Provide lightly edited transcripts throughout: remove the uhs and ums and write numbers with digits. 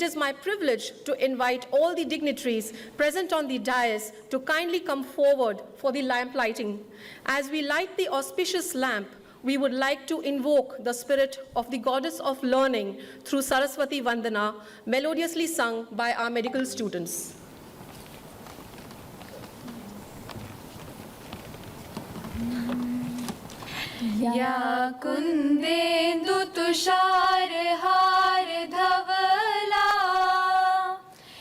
it is my privilege to invite all the dignitaries present on the dais to kindly come forward for the lamp lighting. As we light the auspicious lamp, we would like to invoke the spirit of the goddess of learning through Saraswati Vandana, melodiously sung by our medical students. या कुंदेन्दु तुषार हार धवला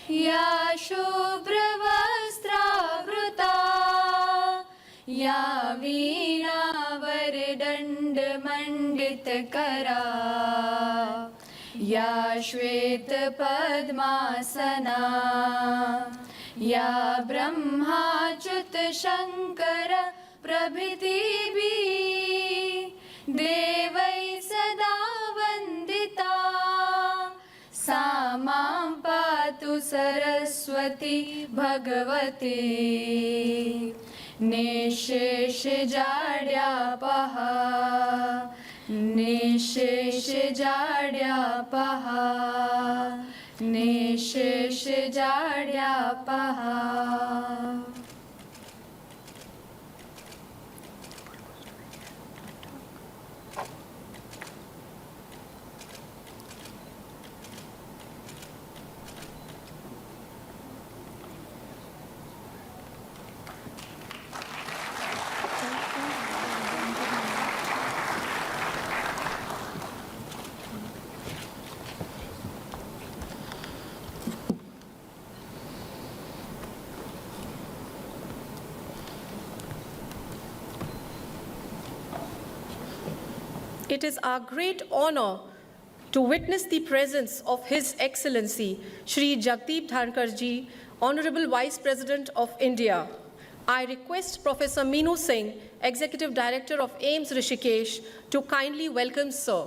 या शुभ्र वस्त्रावृता या वीणावर दंड मंडित करा या श्वेत पद्मासना या ब्रह्माच्युत शंकर प्रभृति भी देवै सदा वंदिता सा मां पातु सरस्वती भगवती निशेष जाड्या पहा निशेष जाड्या पहा निशेष जाड्या पहा. It is our great honor to witness the presence of His Excellency Shri Jagdeep Dhankar Ji, Honorable Vice President of India. I request Professor Meenu Singh, Executive Director of AIIMS Rishikesh, to kindly welcome Sir.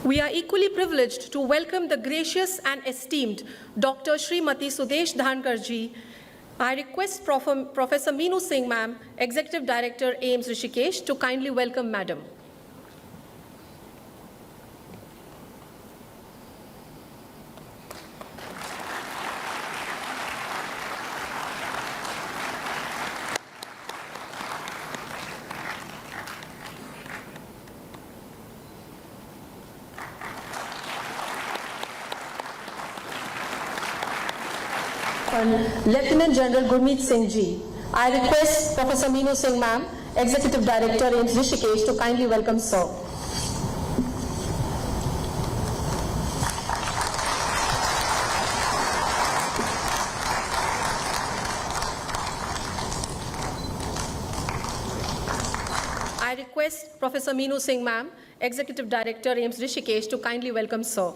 We are equally privileged to welcome the gracious and esteemed Dr. Srimati Sudesh Dhankar Ji. I request Professor Meenu Singh, ma'am, Executive Director, AIIMS Rishikesh, to kindly welcome Madam. Lieutenant General Gurmeet Singh Ji. I request Professor Meenu Singh, ma'am, Executive Director, AIIMS Rishikesh, to kindly welcome Sir. I request Professor Meenu Singh, ma'am, Executive Director, AIIMS Rishikesh, to kindly welcome Sir.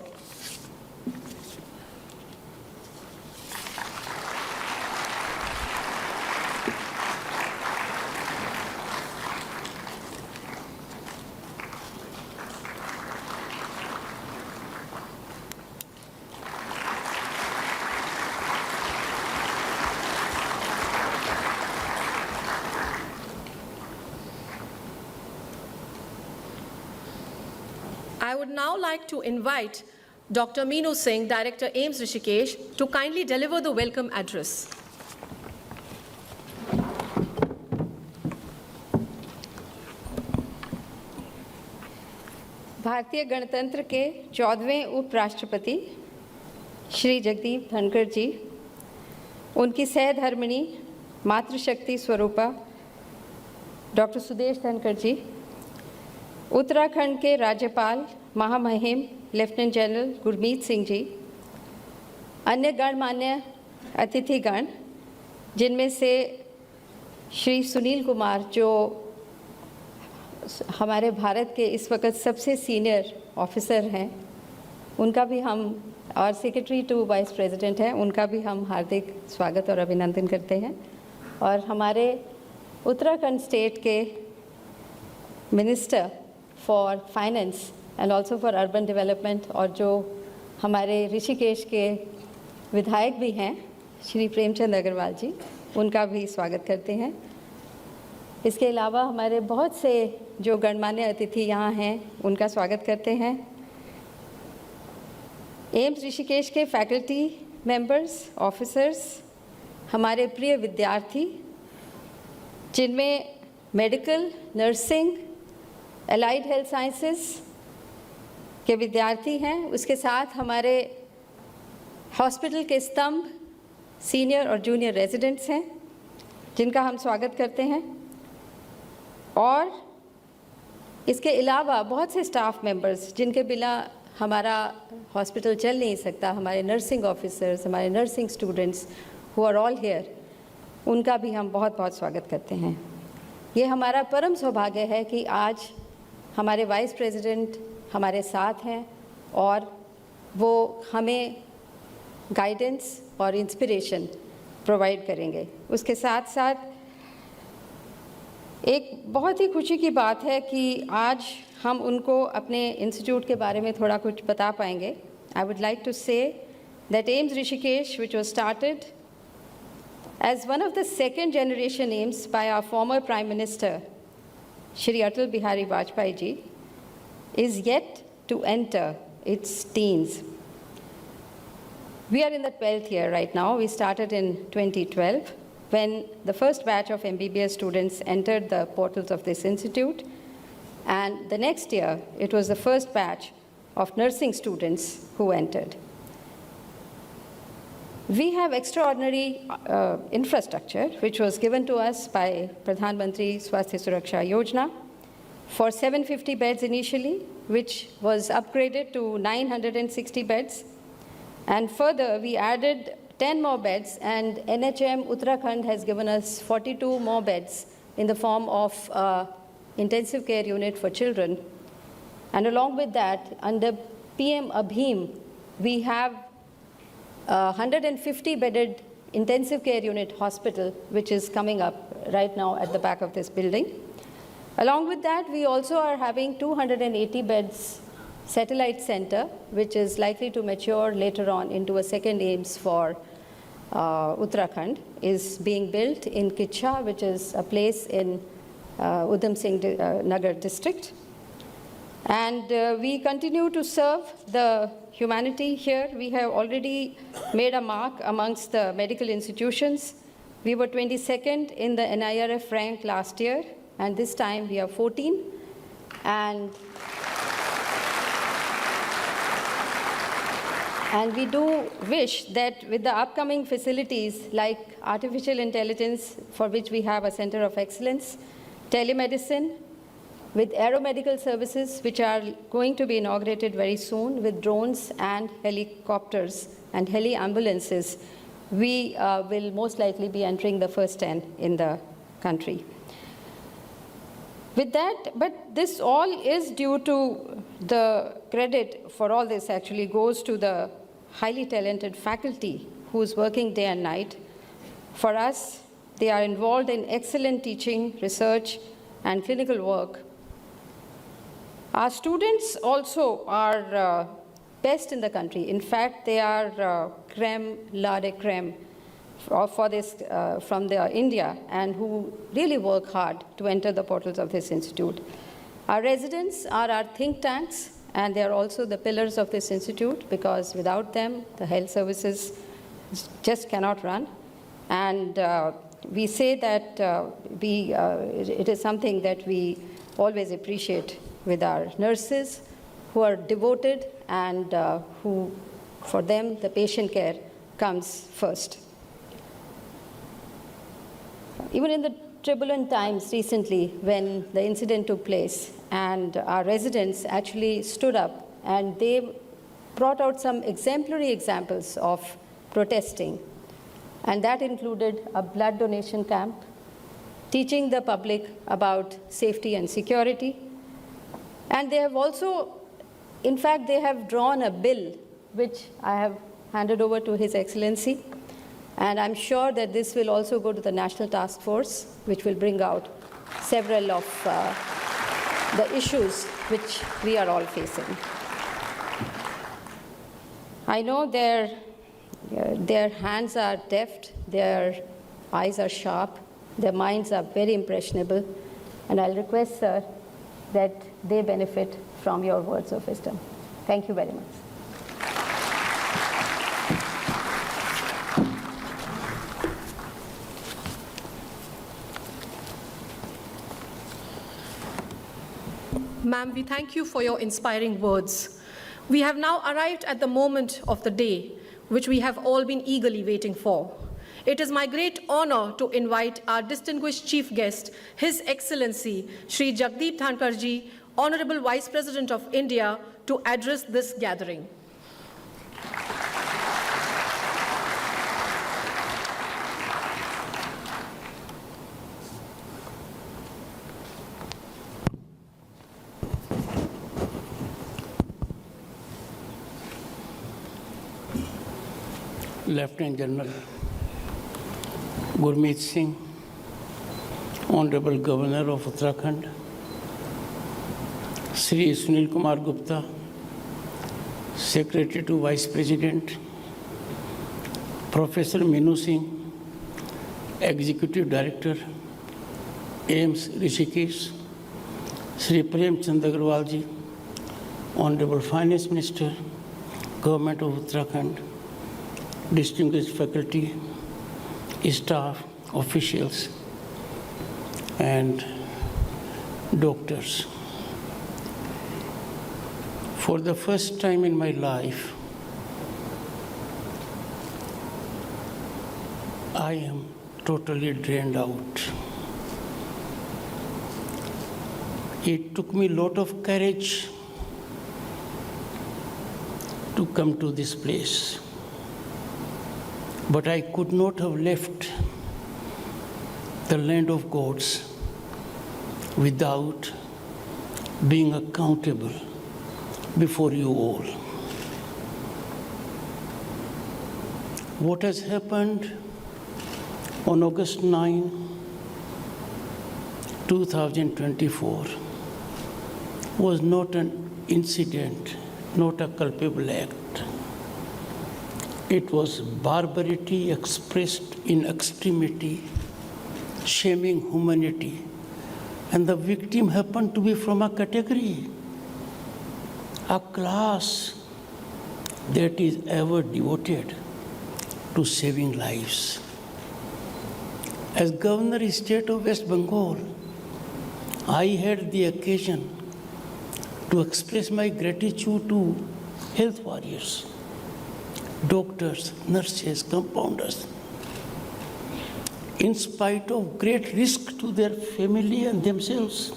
I would now like to invite Dr. Meenu Singh, Director, AIIMS Rishikesh, to kindly deliver the welcome address. भारतीय गणतंत्र के 14वें उपराष्ट्रपति श्री जगदीप धनखड़ जी, उनकी सहधर्मिणी मातृशक्ति स्वरूपा doctor Sudesh Dhankhar जी, उत्तराखंड के राज्यपाल महामहिम lieutenant general Gurmeet Singh ji, अन्य गणमान्य अतिथिगण, जिनमें से श्री सुनील कुमार, जो हमारे भारत के इस वक्त सबसे सीनियर ऑफिसर हैं, उनका भी हम, और सेक्रेटरी टू वाइस प्रेसिडेंट हैं, उनका भी हम हार्दिक स्वागत और अभिनंदन करते हैं। और हमारे उत्तराखंड स्टेट के minister for finance and also for urban development, और जो हमारे ऋषिकेश के विधायक भी हैं श्री प्रेमचंद अग्रवाल जी, उनका भी स्वागत करते हैं। इसके अलावा हमारे बहुत से जो गणमान्य अतिथि यहाँ हैं, उनका स्वागत करते हैं। एम्स ऋषिकेश के फैकल्टी मेंबर्स, ऑफिसर्स, हमारे प्रिय विद्यार्थी, जिनमें medical, nursing, allied health sciences के विद्यार्थी हैं, उसके साथ हमारे हॉस्पिटल के स्तंभ, सीनियर और जूनियर रेजिडेंट्स हैं, जिनका हम स्वागत करते हैं। और इसके अलावा बहुत से स्टाफ मेंबर्स, जिनके बिना हमारा हॉस्पिटल चल नहीं सकता, हमारे नर्सिंग ऑफिसर्स, हमारे nursing students who are all here, उनका भी हम बहुत बहुत स्वागत करते हैं। ये हमारा परम सौभाग्य है कि आज हमारे वाइस प्रेसिडेंट हमारे साथ हैं और वो हमें गाइडेंस और इंस्पिरेशन प्रोवाइड करेंगे। उसके साथ साथ एक बहुत ही खुशी की बात है कि आज हम उनको अपने इंस्टीट्यूट के बारे में थोड़ा कुछ बता पाएंगे। I would like to say that AIIMS Rishikesh, which was started as one of the second generation AIIMS by our former Prime Minister, Shri Atal Bihari Vajpayee ji, is yet to enter its teens. We are in the 12th year right now. We started in 2012 when the first batch of MBBS students entered the portals of this institute. And the next year, it was the first batch of nursing students who entered. We have extraordinary infrastructure, which was given to us by Pradhan Mantri Swasthya Suraksha Yojana for 750 beds initially, which was upgraded to 960 beds. And further, we added 10 more beds, and NHM Uttarakhand has given us 42 more beds in the form of intensive care unit for children. And along with that, under PM Abhim, we have 150 bedded intensive care unit hospital, which is coming up right now at the back of this building. Along with that, we also are having 280 beds satellite center, which is likely to mature later on into a second AIIMS for Uttarakhand, is being built in Kitcha, which is a place in Udham Singh Nagar district. And we continue to serve the humanity here. We have already made a mark amongst the medical institutions. We were 22nd in the NIRF rank last year, and this time we are 14. And we do wish that with the upcoming facilities like artificial intelligence, for which we have a center of excellence, telemedicine, with aeromedical services, which are going to be inaugurated very soon, with drones and helicopters and heli-ambulances, we will most likely be entering the first 10 in the country. With that, but this all is due to the credit for all this actually goes to the highly talented faculty who's working day and night. For us, they are involved in excellent teaching, research, and clinical work. Our students also are best in the country. In fact, they are creme la de creme for this from India, and who really work hard to enter the portals of this institute. Our residents are our think tanks, and they are also the pillars of this institute, because without them, the health services just cannot run. And we say that it is something that we always appreciate with our nurses, who are devoted and who, for them, the patient care comes first. Even in the turbulent times recently when the incident took place, and our residents actually stood up and they brought out some exemplary examples of protesting. And that included a blood donation camp, teaching the public about safety and security. And they have also, in fact, they have drawn a bill, which I have handed over to His Excellency. And I'm sure that this will also go to the National Task Force, which will bring out several of the issues which we are all facing. I know their hands are deft, their eyes are sharp, their minds are very impressionable, and I'll request, sir, that they benefit from your words of wisdom. Thank you very much. Ma'am, we thank you for your inspiring words. We have now arrived at the moment of the day which we have all been eagerly waiting for. It is my great honor to invite our distinguished chief guest, His Excellency Shri Jagdeep Dhankar Ji, Honorable Vice President of India, to address this gathering. Lieutenant General Gurmeet Singh, Honorable Governor of Uttarakhand, Sri Sunil Kumar Gupta, Secretary to Vice President, Professor Minu Singh, Executive Director, AIMS Rishikesh, Sri Prem Chand Agarwal Ji, Honorable Finance Minister, Government of Uttarakhand, distinguished faculty, staff, officials, and doctors. For the first time in my life, I am totally drained out. It took me a lot of courage to come to this place. But I could not have left the land of gods without being accountable before you all. What has happened on August 9, 2024 was not an incident, not a culpable act. It was barbarity expressed in extremity, shaming humanity. And the victim happened to be from a category, a class that is ever devoted to saving lives. As Governor of State of West Bengal, I had the occasion to express my gratitude to health warriors, doctors, nurses, compounders. In spite of great risk to their family and themselves,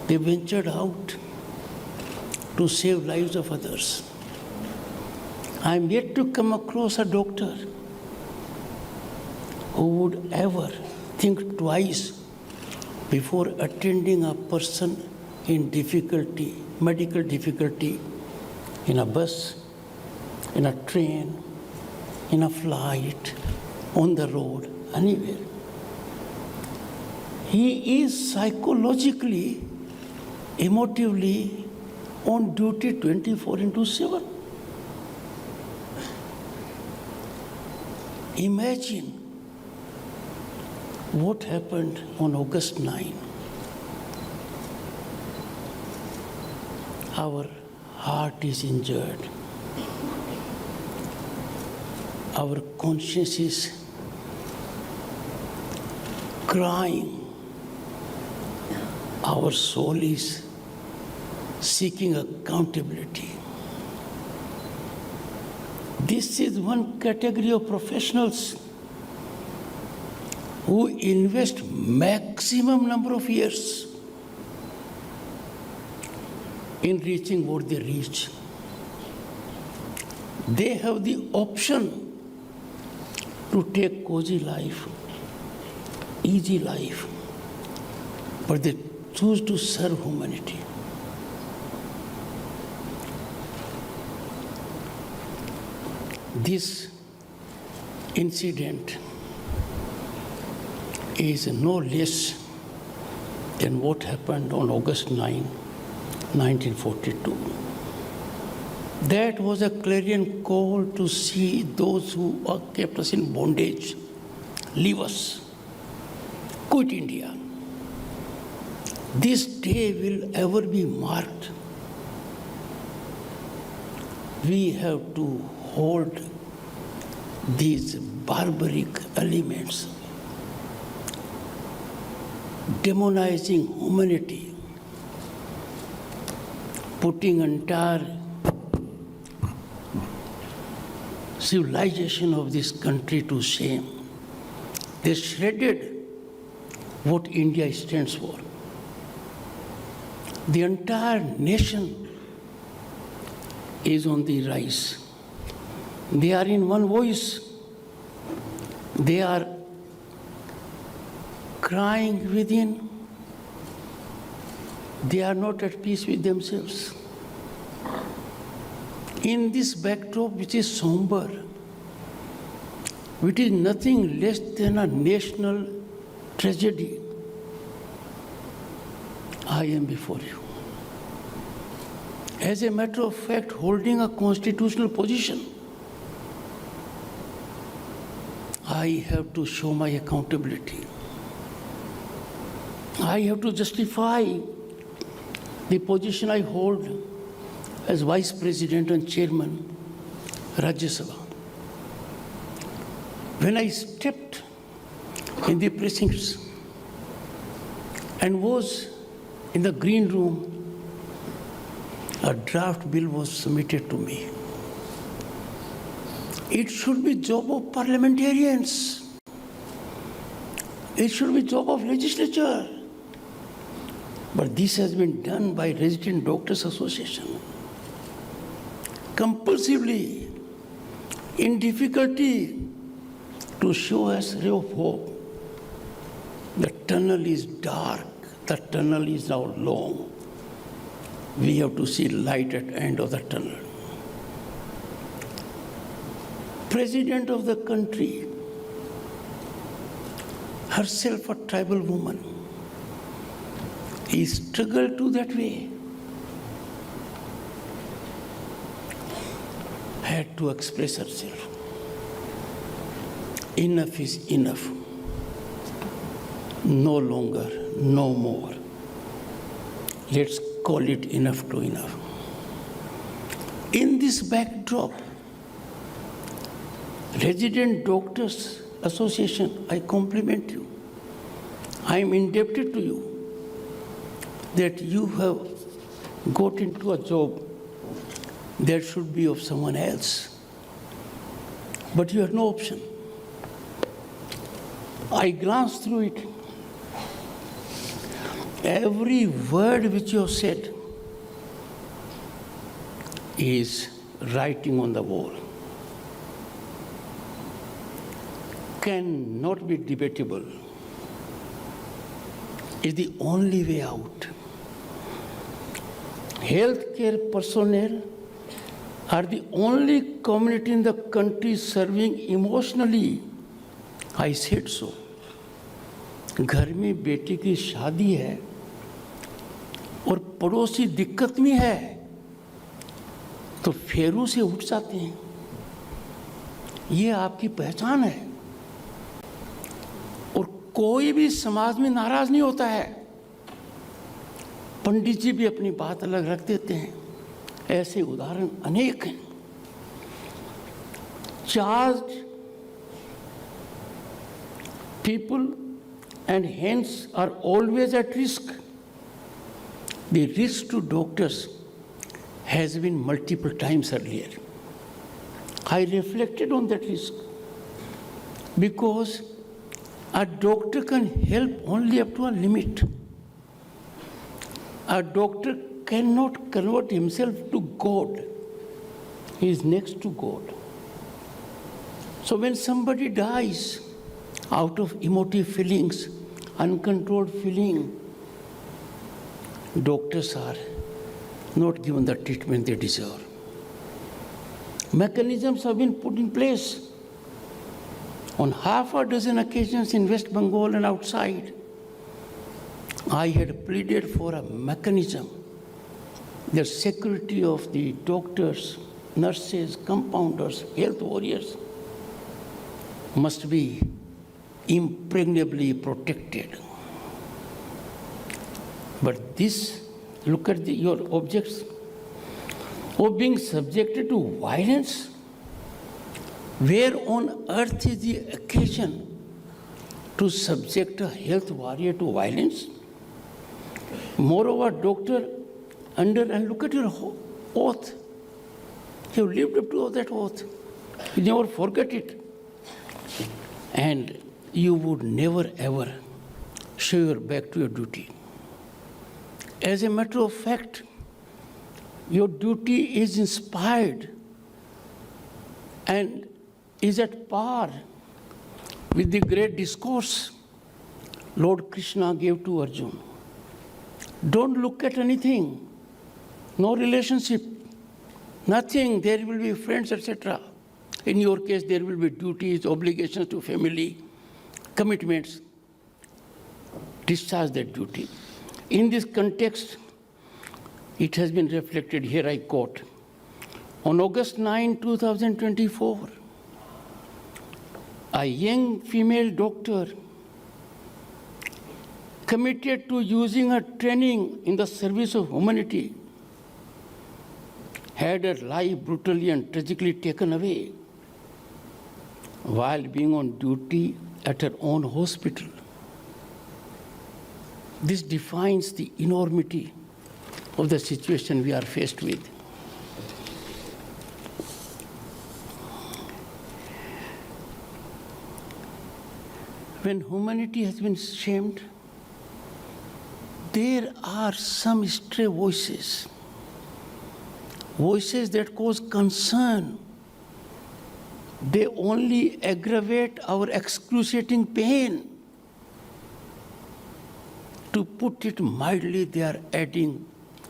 they ventured out to save lives of others. I am yet to come across a doctor who would ever think twice before attending a person in difficulty, medical difficulty, in a bus, in a train, in a flight, on the road, anywhere. He is psychologically, emotively on duty 24/7. Imagine what happened on August 9. Our heart is injured. Our conscience is crying. Our soul is seeking accountability. This is one category of professionals who invest maximum number of years in reaching what they reach. They have the option to take cozy life, easy life, but they choose to serve humanity. This incident is no less than what happened on August 9, 1942. That was a clarion call to see those who kept us in bondage leave us, quit India. This day will ever be marked. We have to hold these barbaric elements, demonizing humanity, putting entire civilization of this country to shame. They shredded what India stands for. The entire nation is on the rise. They are in one voice. They are crying within. They are not at peace with themselves. In this backdrop, which is somber, which is nothing less than a national tragedy, I am before you. As a matter of fact, holding a constitutional position, I have to show my accountability. I have to justify the position I hold as Vice President and Chairman, Rajya Sabha. When I stepped in the precincts and was in the green room, a draft bill was submitted to me. It should be job of parliamentarians. It should be job of legislature. But this has been done by Resident Doctors Association. Compulsively, in difficulty, to show us ray of hope. The tunnel is dark. The tunnel is now long. We have to see light at the end of the tunnel. President of the country, herself a tribal woman, he struggled to that way. Had to express herself. Enough is enough. No longer, no more. Let's call it enough to enough. In this backdrop, Resident Doctors Association, I compliment you. I am indebted to you that you have got into a job that should be of someone else. But you have no option. I glanced through it. Every word which you have said is writing on the wall. Cannot be debatable. Is the only way out. Healthcare personnel are the only community in the country serving emotionally. I said so. घर में बेटी की शादी है और पड़ोसी दिक्कत में है तो फेरू से उठ जाते हैं. ये आपकी पहचान है. और कोई भी समाज में नाराज नहीं होता है. पंडित जी भी अपनी बात अलग रख देते हैं. ऐसे उदाहरण अनेक हैं. Charged people and hence are always at risk. The risk to doctors has been multiple times earlier. I reflected on that risk because a doctor can help only up to a limit. A doctor cannot convert himself to God. He is next to God. So when somebody dies out of emotive feelings, uncontrolled feeling, doctors are not given the treatment they deserve. Mechanisms have been put in place on half a dozen occasions in West Bengal and outside. I had pleaded for a mechanism. The security of the doctors, nurses, compounders, health warriors must be impregnably protected. But this, look at your objects of being subjected to violence. Where on earth is the occasion to subject a health warrior to violence? Moreover, doctor, and look at your oath. You have lived up to that oath. You never forget it. And you would never ever show your back to your duty. As a matter of fact, your duty is inspired and is at par with the great discourse Lord Krishna gave to Arjuna. Don't look at anything, no relationship, nothing. There will be friends, etc. In your case, there will be duties, obligations to family, commitments. Discharge that duty. In this context, it has been reflected here, I quote, on August 9, 2024, a young female doctor committed to using her training in the service of humanity had her life brutally and tragically taken away while being on duty at her own hospital. This defines the enormity of the situation we are faced with. When humanity has been shamed, there are some stray voices, voices that cause concern. They only aggravate our excruciating pain. To put it mildly, they are adding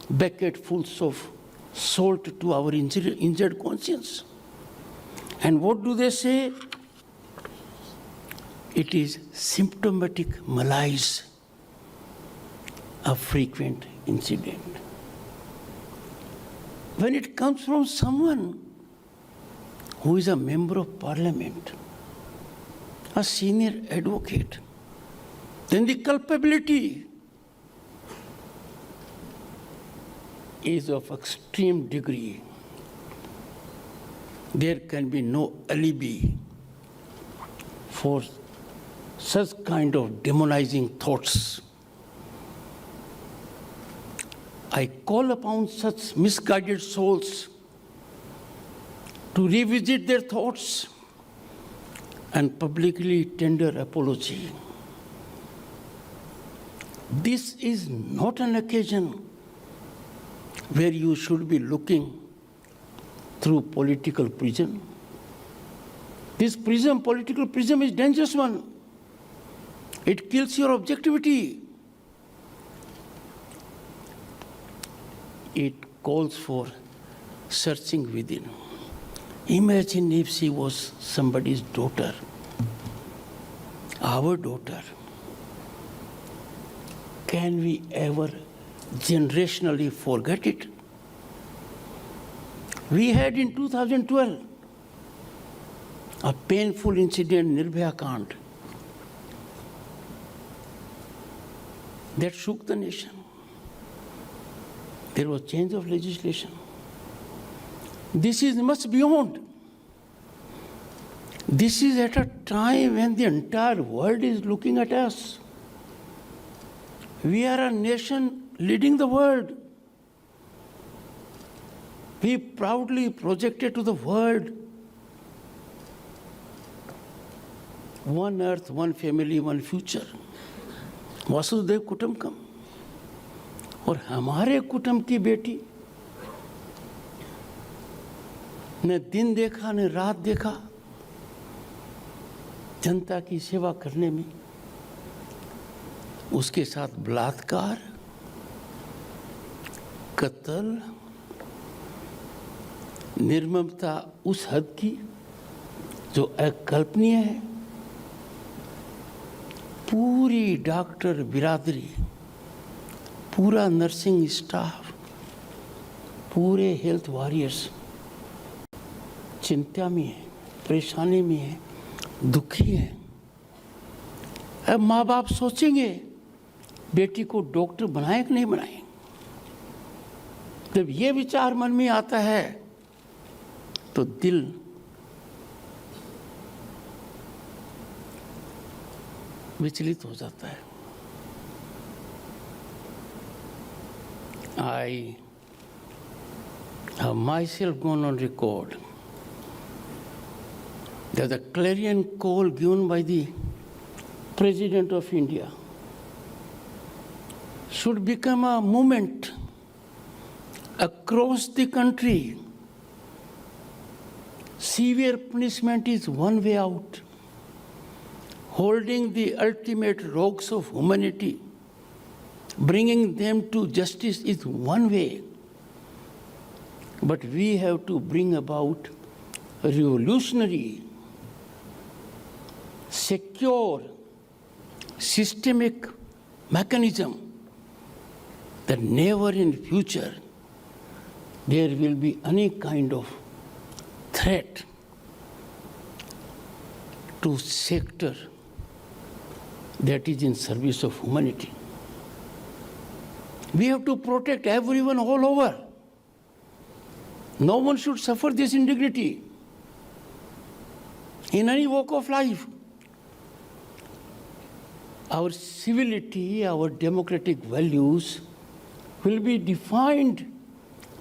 bucketfuls of salt to our injured conscience. And what do they say? It is symptomatic malaise, a frequent incident. When it comes from someone who is a member of parliament, a senior advocate, then the culpability is of extreme degree. There can be no alibi for such kind of demonizing thoughts. I call upon such misguided souls to revisit their thoughts and publicly tender apology. This is not an occasion where you should be looking through political prism. This prism, political prism, is dangerous one. It kills your objectivity. It calls for searching within. Imagine if she was somebody's daughter, our daughter. Can we ever generationally forget it? We had in 2012 a painful incident, Nirbhaya Kand, that shook the nation. There was change of legislation. This is much beyond. This is at a time when the entire world is looking at us. We are a nation leading the world. We proudly projected to the world one earth, one family, one future. Vasudhaiva Kutumbakam. और हमारे कुटुंब की बेटी न दिन देखा न रात देखा जनता की सेवा करने में, उसके साथ बलात्कार, कत्ल, निर्ममता उस हद की जो अकल्पनीय है। पूरी डॉक्टर बिरादरी, पूरा नर्सिंग स्टाफ, पूरे हेल्थ वॉरियर्स चिंता में है, परेशानी में है, दुखी है। अब माँ बाप सोचेंगे बेटी को डॉक्टर बनाए कि नहीं बनाए। जब ये विचार मन में आता है तो दिल विचलित हो जाता है। I have myself gone on record that the clarion call given by the President of India should become a movement across the country. Severe punishment is one way out. Holding the ultimate rogues of humanity, bringing them to justice is one way. But we have to bring about a revolutionary, secure, systemic mechanism that never in future there will be any kind of threat to sector that is in service of humanity. We have to protect everyone all over. No one should suffer this indignity in any walk of life. Our civility, our democratic values will be defined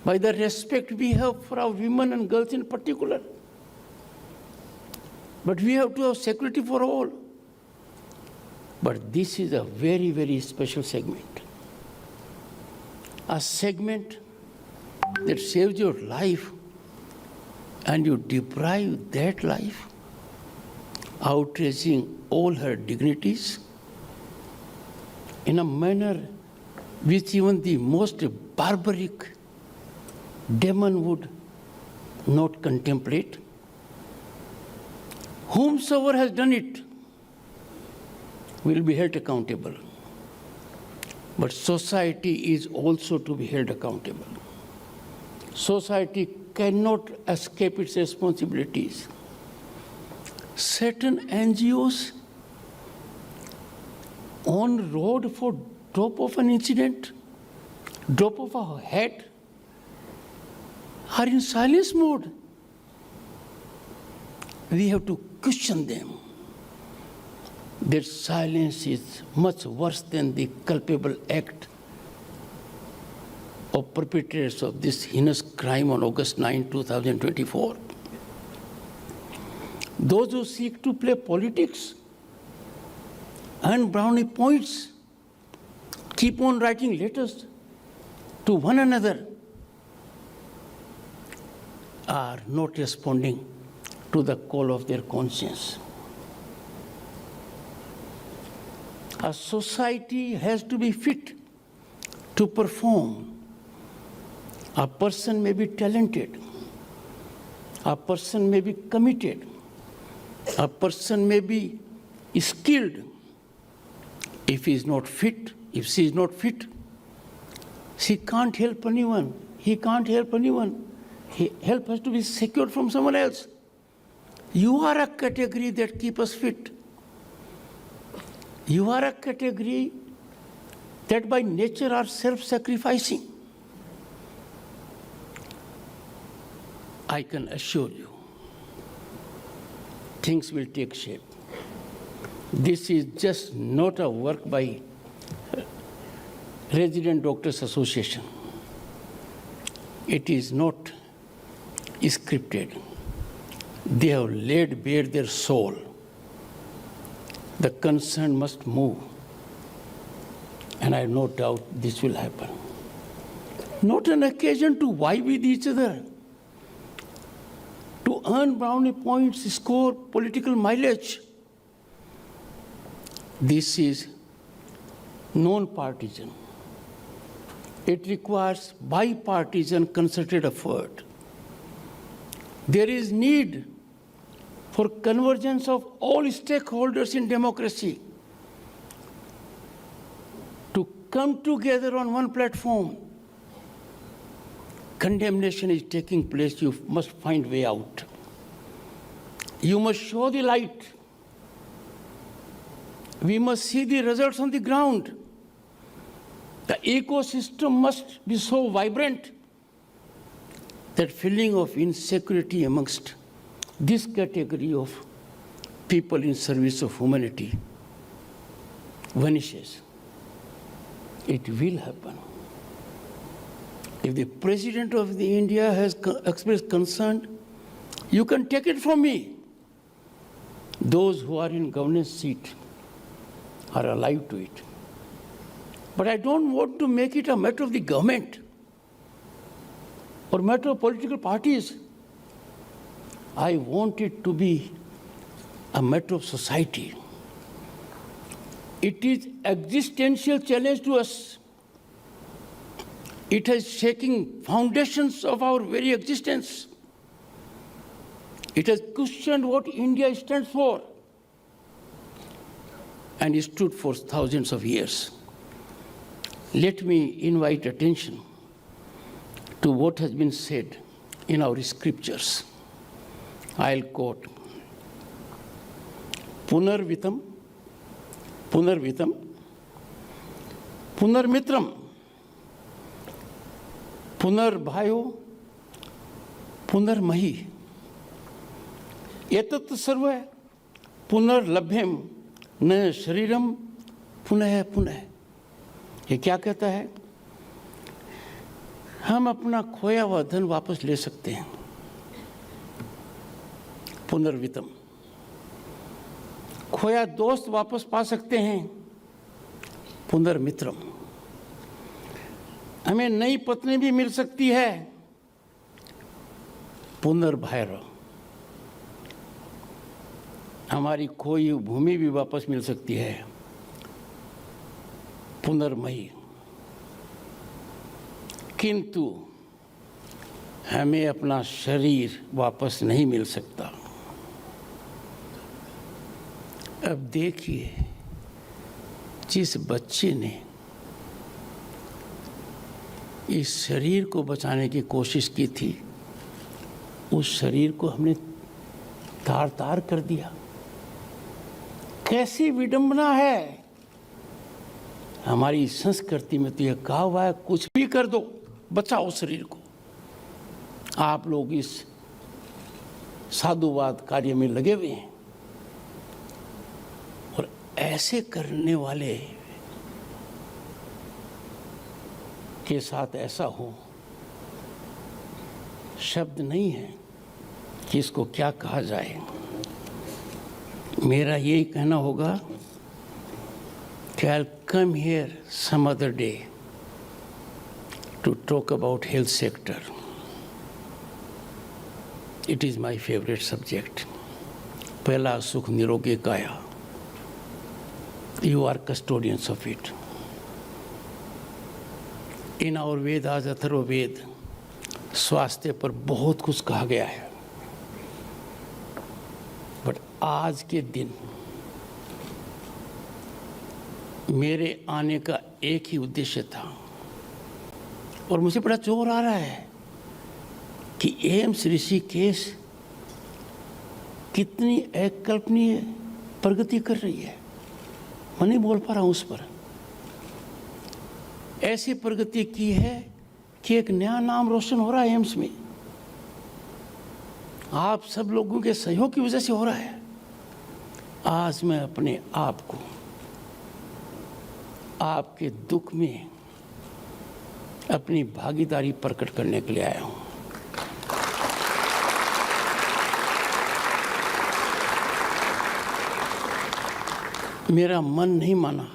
by the respect we have for our women and girls in particular. But we have to have security for all. But this is a very, very special segment. A segment that saves your life and you deprive that life, outraging all her dignities in a manner which even the most barbaric demon would not contemplate. Whomsoever has done it will be held accountable. But society is also to be held accountable. Society cannot escape its responsibilities. Certain NGOs on road for drop of an incident, drop of a hat, are in silence mode. We have to question them. Their silence is much worse than the culpable act of perpetrators of this heinous crime on August 9, 2024. Those who seek to play politics and brownie points keep on writing letters to one another are not responding to the call of their conscience. A society has to be fit to perform. A person may be talented. A person may be committed. A person may be skilled. If he is not fit, if she is not fit, she can't help anyone. He can't help anyone. Help has to be secured from someone else. You are a category that keeps us fit. You are a category that by nature are self-sacrificing. I can assure you, things will take shape. This is just not a work by Resident Doctors Association. It is not scripted. They have laid bare their soul. The concern must move. And I have no doubt this will happen. not an occasion to vie with each other, to earn brownie points, score political mileage. This is non-partisan. It requires bipartisan concerted effort. There is need for convergence of all stakeholders in democracy to come together on one platform. Condemnation is taking place. You must find way out. You must show the light. We must see the results on the ground. The ecosystem must be so vibrant that feeling of insecurity amongst this category of people in service of humanity vanishes. It will happen. If the President of the India has expressed concern, you can take it from me. Those who are in governance seat are alive to it. But I don't want to make it a matter of the government or matter of political parties. I want it to be a matter of society. It is existential challenge to us. It is shaking foundations of our very existence. It has questioned what India stands for and it stood for thousands of years. Let me invite attention to what has been said in our scriptures. I'll quote, Punarvitam, Punarvitam, Punarmitram, Punarbhayo, Punarmahi. Etat sarva Punarlabhyam न शरीरम पुनः पुनः। ये क्या कहता है? हम अपना खोया हुआ धन वापस ले सकते हैं, पुनर्वितम। खोया दोस्त वापस पा सकते हैं, पुनर्मित्रम। हमें नई पत्नी भी मिल सकती है, पुनर्भैरव। हमारी खोई भूमि भी वापस मिल सकती है, पुनर्मयी। किंतु हमें अपना शरीर वापस नहीं मिल सकता। अब देखिए, जिस बच्चे ने इस शरीर को बचाने की कोशिश की थी, उस शरीर को हमने तार तार कर दिया। कैसी विडंबना है। हमारी संस्कृति में तो यह कहा हुआ है, कुछ भी कर दो, बचाओ शरीर को। आप लोग इस साधुवाद कार्य में लगे हुए हैं और ऐसे करने वाले के साथ ऐसा हो, शब्द नहीं है कि इसको क्या कहा जाए। मेरा यही कहना होगा कि I'll come here some other day to talk about health sector. It is my favorite subject. पहला सुख निरोगी काया. You are custodians of it. In our Vedas, Atharvaveda, स्वास्थ्य पर बहुत कुछ कहा गया है। बट आज के दिन मेरे आने का एक ही उद्देश्य था और मुझे बड़ा जोर आ रहा है कि एम्स ऋषिकेश कितनी अकल्पनीय प्रगति कर रही है। मैं नहीं बोल पा रहा हूँ उस पर। ऐसी प्रगति की है कि एक नया नाम रोशन हो रहा है एम्स में। आप सब लोगों के सहयोग की वजह से हो रहा है। आज मैं अपने आप को आपके दुख में अपनी भागीदारी प्रकट करने के लिए आया हूं। मेरा मन नहीं माना।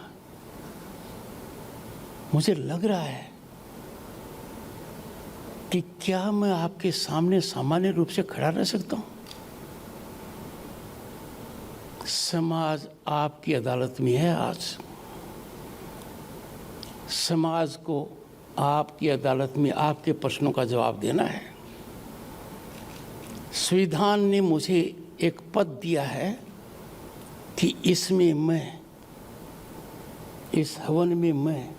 मुझे लग रहा है कि क्या मैं आपके सामने सामान्य रूप से खड़ा रह सकता हूँ? समाज आपकी अदालत में है आज। समाज को आपकी अदालत में आपके प्रश्नों का जवाब देना है। संविधान ने मुझे एक पद दिया है कि इसमें मैं, इस हवन में मैं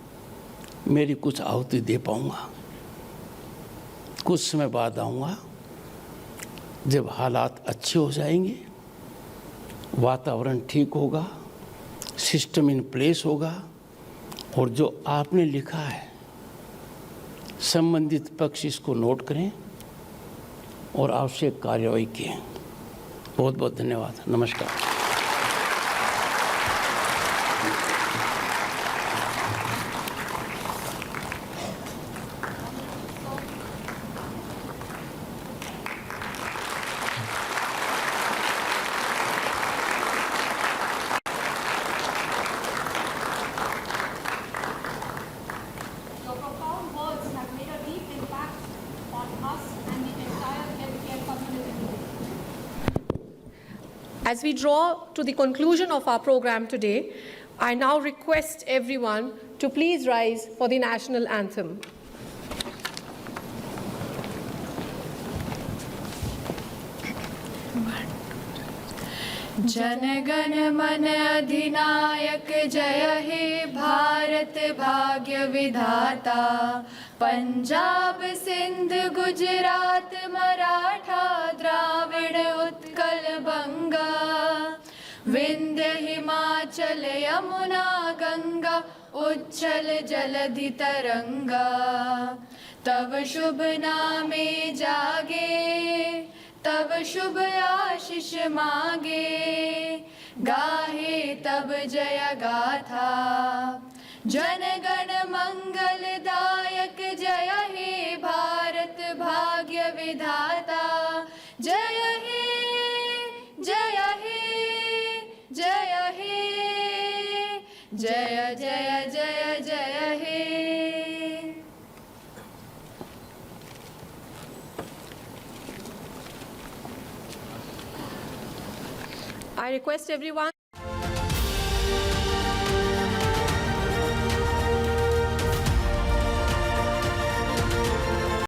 मेरी कुछ आहुति दे पाऊंगा। कुछ समय बाद आऊँगा जब हालात अच्छे हो जाएंगे, वातावरण ठीक होगा, सिस्टम इन प्लेस होगा, और जो आपने लिखा है संबंधित पक्ष इसको नोट करें और आवश्यक कार्रवाई करें। बहुत बहुत धन्यवाद। नमस्कार। Your profound words have made a deep impact on us and the entire healthcare community. As we draw to the conclusion of our program today, I now request everyone to please rise for the national anthem. जनगण मन अधिनायक जय हे भारत भाग्य विधाता। पंजाब सिंध गुजरात मराठा द्राविड़ उत्कल बंगा। विंध्य हिमाचल यमुना गंगा उच्छल जलधि तरंगा। तब शुभ नामे जागे तब शुभ आशीष मांगे। गाहे तब जय गाथा जनगण मंगलदायक जय हे भारत भाग्य विधाता। जय हे जय हे जय हे जय जय जय जय हे। I request everyone